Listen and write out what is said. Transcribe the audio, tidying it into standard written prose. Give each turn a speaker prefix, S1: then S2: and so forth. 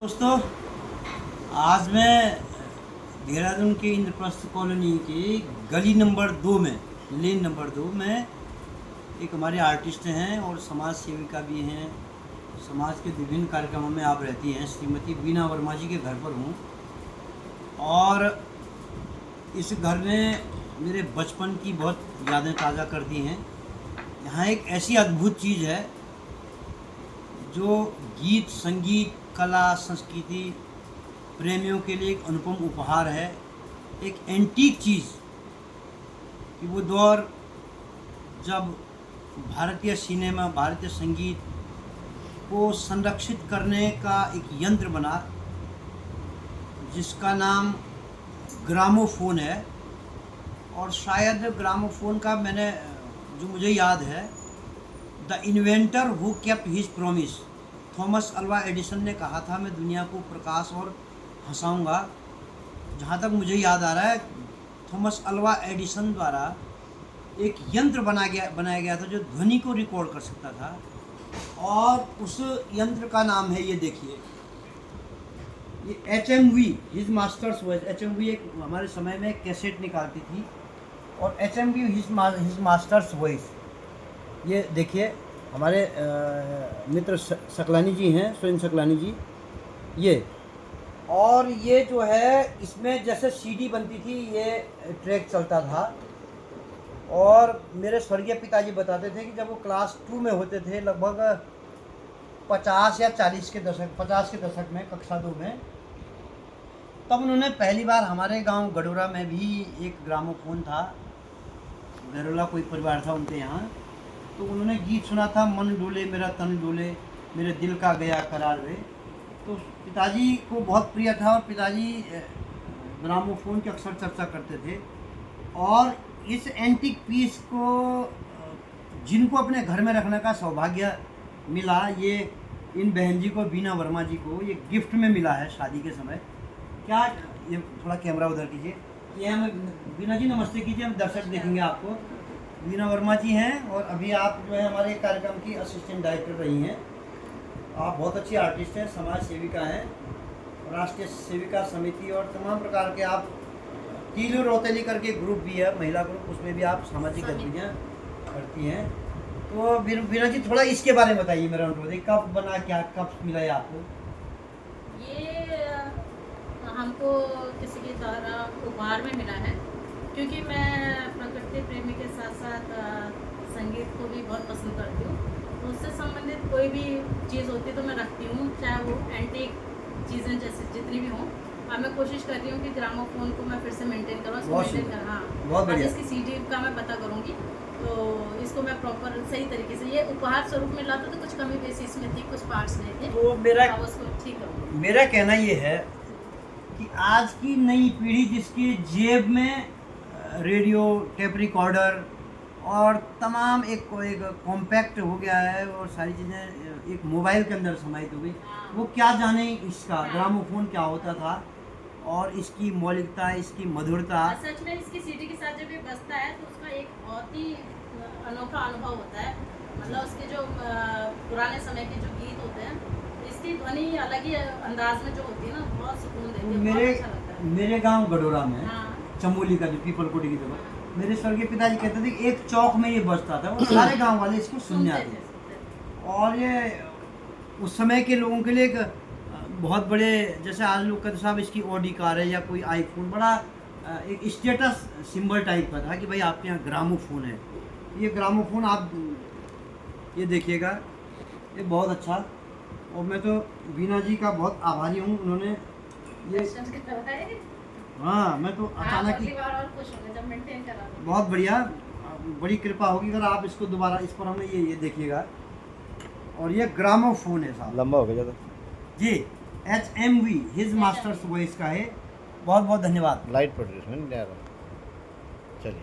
S1: दोस्तों, आज मैं देहरादून के इंद्रप्रस्थ कॉलोनी की गली नंबर 2 में, लेन नंबर 2 में एक हमारे आर्टिस्ट हैं और समाज सेविका भी हैं। समाज के विभिन्न कार्यक्रमों में आप रहती हैं, श्रीमती बीना वर्मा जी के घर पर हूँ। और इस घर ने मेरे बचपन की बहुत यादें ताज़ा कर दी हैं। यहाँ एक ऐसी अद्भुत चीज़ है जो गीत, संगीत, कला, संस्कृति प्रेमियों के लिए एक अनुपम उपहार है। एक एंटीक चीज़ कि वो दौर जब भारतीय सिनेमा, भारतीय संगीत को संरक्षित करने का एक यंत्र बना, जिसका नाम ग्रामोफोन है। और शायद ग्रामोफोन का जो मुझे याद है, the inventor who kept his promise, Thomas Alva Edison ने कहा था, मैं दुनिया को प्रकाश और हंसाऊंगा। जहाँ तक मुझे याद आ रहा है, थॉमस अल्वा एडिसन द्वारा एक यंत्र बनाया गया था जो ध्वनि को रिकॉर्ड कर सकता था। और उस यंत्र का नाम है, ये देखिए, ये HMV, his masters voice. HMV एक हमारे समय में कैसेट निकालती थी, और HMV हिज मास्टर्स वॉइस। ये देखिए, हमारे मित्र सकलानी जी हैं, स्वयं सकलानी जी, ये। और ये जो है, इसमें जैसे CD बनती थी, ये ट्रैक चलता था। और मेरे स्वर्गीय पिताजी बताते थे कि जब वो क्लास 2 में होते थे, लगभग 50 या 40 के दशक, 50 के दशक में, कक्षा 2 में, तब उन्होंने पहली बार हमारे गांव गडोरा में भी एक ग्रामोफोन था। गैरोला कोई परिवार था उनके यहाँ, तो उन्होंने गीत सुना था, मन डोले मेरा तन डोले, मेरे दिल का गया करार वे। तो पिताजी को बहुत प्रिय था, और पिताजी ग्रामोफोन की अक्सर चर्चा करते थे। और इस एंटीक पीस को जिनको अपने घर में रखने का सौभाग्य मिला, ये इन बहन जी को, बीना वर्मा जी को, ये गिफ्ट में मिला है शादी के समय। क्या, ये थोड़ा कैमरा उधर कीजिए, ये हम बीना जी नमस्ते कीजिए, हम दर्शक देखेंगे आपको। बीना वर्मा जी हैं, और अभी आप जो है हमारे कार्यक्रम की असिस्टेंट डायरेक्टर रही हैं। आप बहुत अच्छी आर्टिस्ट हैं, समाज सेविका हैं, राष्ट्रीय सेविका समिति और तमाम प्रकार के आप, तीलू रोतेली करके ग्रुप भी है, महिला ग्रुप, उसमें भी आप सामाजिक गतिविधियाँ करती हैं। तो बीना जी, थोड़ा इसके बारे में बताइए, मेरा अनुरोध है, कब बना, क्या, कब मिला है आपको?
S2: ये हमको किसी के द्वारा उपहार में मिला है, क्योंकि मैं प्रकृति प्रेमी के साथ साथ संगीत को भी बहुत पसंद करती हूँ। तो उससे संबंधित कोई भी चीज़ होती है तो मैं रखती हूँ, चाहे वो एंटीक चीज़ें जैसे जितनी भी हों। और मैं कोशिश कर रही हूँ कि ग्रामोफोन को मैं फिर से मेंटेन करूँ, इसको मेंटेन कर, हाँ,
S1: बहुत बढ़िया।
S2: इसकी CD का मैं पता करूँगी, तो इसको मैं प्रॉपर सही तरीके से, ये उपहार स्वरूप मिला था, तो कुछ कमी बेसी इसमें थी, कुछ पार्ट्स नहीं थे,
S1: तो
S2: उसको ठीक करूँगी।
S1: मेरा कहना ये है कि आज की नई पीढ़ी जिसकी जेब में रेडियो, टेप रिकॉर्डर और तमाम एक कॉम्पैक्ट हो गया है, और सारी चीज़ें एक मोबाइल के अंदर समाहित हो गई, वो क्या जाने इसका ग्रामोफोन क्या होता था, और इसकी मौलिकता, इसकी मधुरता।
S2: सच में इसकी CD के साथ जब ये बजता है तो उसका एक बहुत ही अनोखा अनुभव होता है। मतलब उसके जो पुराने समय के जो गीत होते हैं, इसकी ध्वनि अलग ही अंदाज में जो होती है ना, बहुत सुकून देती है, बहुत अच्छा लगता है।
S1: मेरे गांव गडोरा में,
S2: हाँ,
S1: चमोली का, जो पीपलकोटी की तरफ, मेरे स्वर्गीय पिताजी कहते थे कि एक चौक में ये बजता था, वो सारे गांव वाले इसको सुनने आते थे। और ये उस समय के लोगों के लिए एक बहुत बड़े, जैसे आज लोग कहते साहब इसकी ऑडी कार है या कोई आईफोन, बड़ा एक स्टेटस सिंबल टाइप का था कि भाई आपके यहाँ ग्रामोफोन है। ये ग्रामोफोन आप ये देखिएगा, ये बहुत अच्छा। और मैं तो बीना जी का बहुत आभारी हूँ, उन्होंने ये, हाँ, मैं तो अचानक ही,
S2: और खुश होंगे जब मेंटेन करा तो।
S1: बहुत बढ़िया, बड़ी कृपा होगी अगर आप इसको दोबारा, इस पर हमें ये देखिएगा। और ये ग्रामोफोन है साहब,
S3: लंबा हो गया ज़्यादा
S1: जी, HMV हिज मास्टर्स वॉइस का है। बहुत बहुत धन्यवाद।
S3: लाइट पड़ रही है इसमें, नहीं आ रहा। चलिए।